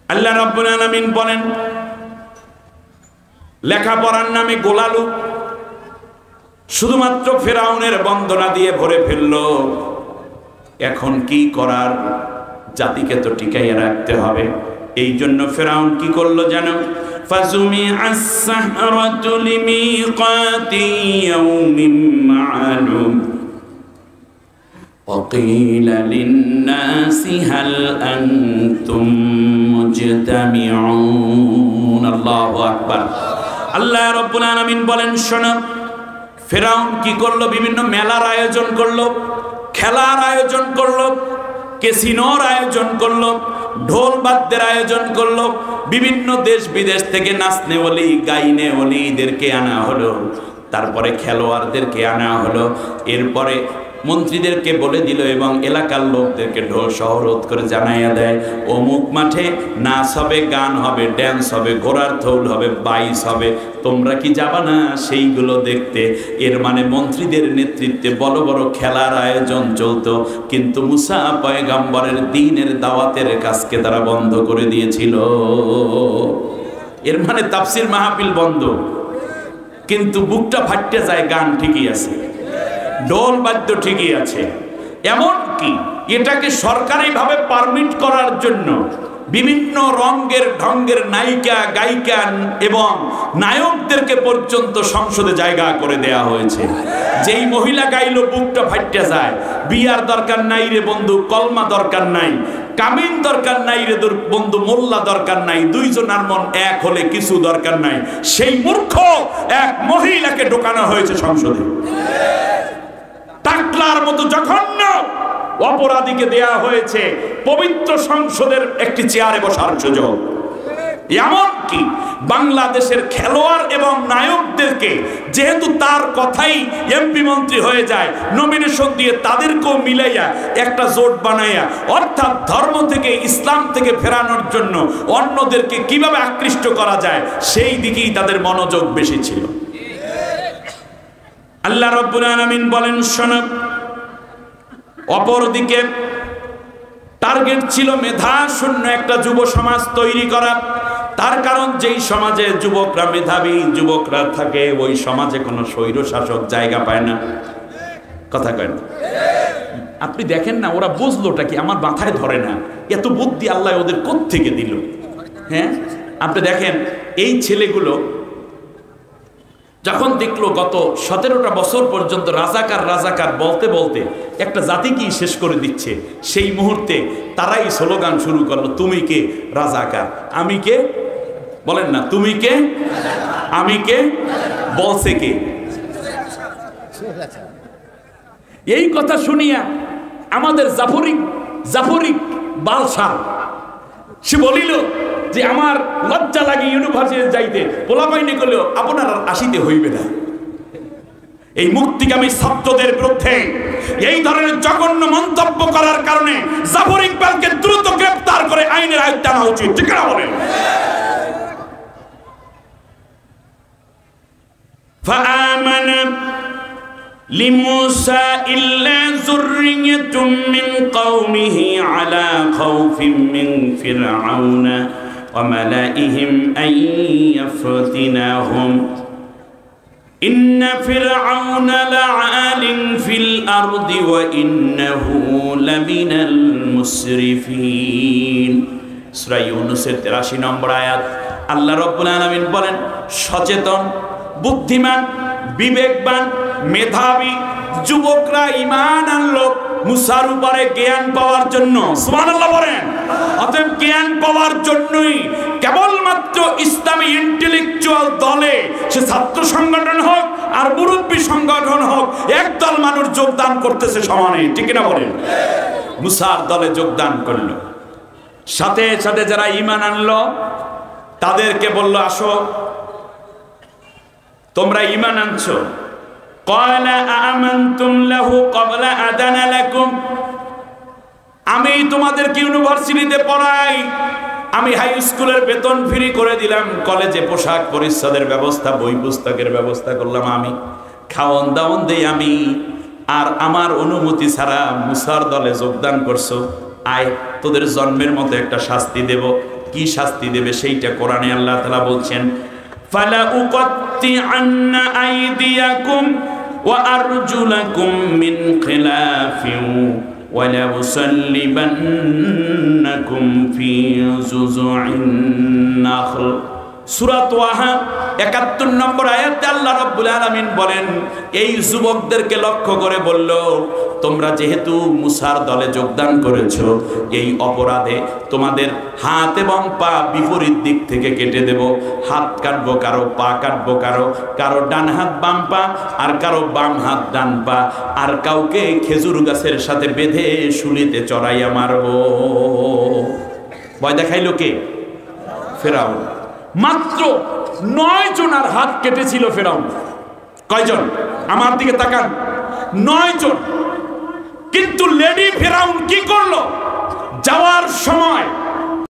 আল্লাহ রাব্বুল আলামিন বলেন, লেখাপড়ার নামে গোলালু শুধুমাত্র ফেরাউনের বন্দনা দিয়ে ভরে ফেললো। এখন কি করার, জাতিকে তো টিকাইয়া রাখতে হবে। এই জন্য ফেরাউন কি করলো জানো? ফাজুমি আস-সাহরাতু লিমিকাতি ইয়াউমিন মা'লুম وقيل للناس هل أنتم مجتمعون الله أكبر। আল্লাহ রাব্বুল আলামিন বলেন, শোনো, ফেরাউন কি করলো? বিভিন্ন মেলার আয়োজন করলো, খেলার আয়োজন করলো, ক্যাসিনোর আয়োজন করলো, ঢোল বাদ্যের আয়োজন করলো, বিভিন্ন দেশ বিদেশ থেকে নাচনে ওলি গাইনে ওলিদেরকে আনা হলো, তারপরে খেলোয়াড়দেরকে আনা হলো, এরপরে মন্ত্রীদেরকে বলে দিল এবং এলাকার লোকদেরকে ঢোল শহরত করে জানাইয়া দেয়, অমুক মাঠে নাচ হবে, গান হবে, ড্যান্স হবে, ঘোড়ার থৌল হবে, বাইস হবে, তোমরা কি যাবা না সেইগুলো দেখতে? এর মানে মন্ত্রীদের নেতৃত্বে বড় বড় খেলার আয়োজন চলতো, কিন্তু মুসা পয়গম্বরের দ্বীনের দাওয়াতের কাজকে তারা বন্ধ করে দিয়েছিল। এর মানে তাফসির মাহফিল বন্ধ, কিন্তু বুকটা ফাটতে যায়, গান ঠিকই আছে, ঢোল বাদ্য ঠিকই আছে। এমন কি এটাকে সরকারি ভাবে পারমিট করার জন্য বিভিন্ন রঙের ঢঙ্গের নায়িকা গায়িকা এবং নায়কদেরকে পর্যন্ত সংসদে জায়গা করে দেয়া হয়েছে। যেই মহিলা গাইলো বুকটা ফাটতে যায়, বিয়ার দরকার নাই রে বন্ধু, কলমা দরকার নাই, কামিন দরকার নাই রে বন্ধু, মোল্লা দরকার নাই, দুইজনের মন এক হলে কিছু দরকার নাই, সেই মূর্খ এক মহিলাকে ঢোকানো হয়েছে সংসদে। টাকলার মতো জঘন্য অপরাধীকে দেয়া হয়েছে পবিত্র সংসদের একটি চেয়ারে বসার সুযোগ। এমনকি বাংলাদেশের খেলোয়াড় এবং নায়কদেরকে যেহেতু তার কথাই এমপি মন্ত্রী হয়ে যায়, নমিনেশন দিয়ে তাদেরকেও মিলাইয়া একটা জোট বানাইয়া, অর্থাৎ ধর্ম থেকে ইসলাম থেকে ফেরানোর জন্য অন্যদেরকে কিভাবে আকৃষ্ট করা যায় সেই দিকেই তাদের মনোযোগ বেশি ছিল। আল্লাহ রাব্বুল আলামিন বলেন, শোনো, অপরদিকে টার্গেট ছিল মেধা শূন্য একটা যুব সমাজ তৈরি করা। তার কারণ যেই সমাজে যুবকরা মেধাবী যুবকরা থাকে, ওই সমাজে কোনো স্বৈর শাসক জায়গা পায় না। কথা কয় না? আপনি দেখেন না, ওরা বুঝলোটা কি আমার মাথায় ধরে না, এত বুদ্ধি আল্লাহ ওদের কোত্থেকে দিল। হ্যাঁ, আপনি দেখেন এই ছেলেগুলো যখন দেখলো গত 17টা বছর পর্যন্ত রাজাকার রাজাকার বলতে বলতে একটা জাতিকেই শেষ করে দিচ্ছে, সেই মুহূর্তে তারাই স্লোগান শুরু করলো, তুমি কে? রাজাকার। আমি কে? বলেন না, তুমি কে? আমি কে? বলছে কে? এই কথা শুনিয়া আমাদের জাফরিক বালশা সে বলিল যে আমার লজ্জা লাগে ইউনিভার্সিটি যাইতে, পোলাপাইনি করলেও আপনার আর আসিতে হইবে না। এই মুক্তিগামী ছাত্রদের বিরুদ্ধে এই ধরনের জঘন্য মন্তব্য করার কারণে জাফর ইকবালকে দ্রুত গ্রেফতার করে আইনের আওতায় আনা উচিত। ঠিক না বলেন? فآمن لموسى إلا ذرية من قومه على خوف من فرعون وملئهم أن يفتناهم إن فرعون لعال في الأرض وإنه لمن المسرفين। সূরা ইউনূসের 83 নম্বর আয়াত। আল্লাহ রাব্বুল আলামিন বলেন, সচেতন, বুদ্ধিমান, বিবেকবান, মেধাবী যুবকরা ঈমান আনলো মুসার উপরে জ্ঞান পাওয়ার জন্য। সুবহানাল্লাহ বলেন। অতএব জ্ঞান পাওয়ার জন্যই কেবলমাত্র ইসলামী ইন্টেলেকচুয়াল দলে, সে ছাত্র সংগঠন হোক আর মুরব্বী সংগঠন হোক, একদল মানুষ যোগদান করতেছে সমানে। ঠিক না বলেন? মুসার দলে যোগদান করলো, সাথে সাথে যারা ঈমান আনলো তাদেরকে বলল, আসো তোমরা ঈমান আনছো। ক্বালা আমানতুম লাহু ক্বাবলা আযানা লাকুম, আমি তোমাদেরকে ইউনিভার্সিটিতে পড়াই, আমি হাই স্কুলের বেতন ফ্রি করে দিলাম, কলেজে পোশাক পরিচ্ছদের ব্যবস্থা, বই পুস্তকের ব্যবস্থা করলাম আমি, খাওয়ন দাওয়ন দেই আমি, আর আমার অনুমতি ছাড়া মুসার দলে যোগদান করছো, আয় তোদের জন্মের মতো একটা শাস্তি দেব। কি শাস্তি দেবে সেইটা কোরআনে আল্লাহ তাআলা বলছেন, ফালা উকাত্তিআন্না আইদিয়াকুম ওয়া আরজুলাকুম মিন খিলাফিন ওয়া লা উসাল্লিবান্নাকুম ফি জুযুইন নাখল। সূরা তাহা ৭১ নম্বর আয়াতে আল্লাহ রাব্বুল আলামিন বলেন, এই যুবকদেরকে লক্ষ্য করে বলল, তোমরা যেহেতু মুসার দলে যোগদান করেছো, এই অপরাধে তোমাদের হাত এবং পা বিপরীত দিক থেকে কেটে দেব। হাত কাটবো কারো, পা কাটবো কারো, কারো ডান হাত বাম পা, আর কারো বাম হাত ডান পা, আর কাউকে খেজুর গাছের সাথে বেঁধে শুলিতে চড়াইয়া মারবো। ভয় দেখাইলো কে? ফেরাউন। মাত্র 9 জনের হাত কেটেছিল ফেরাউন। কয়জন? আমার দিকে তাকান, 9 জন। কিন্তু লেডি ফেরাউন কি করলো? যাওয়ার সময়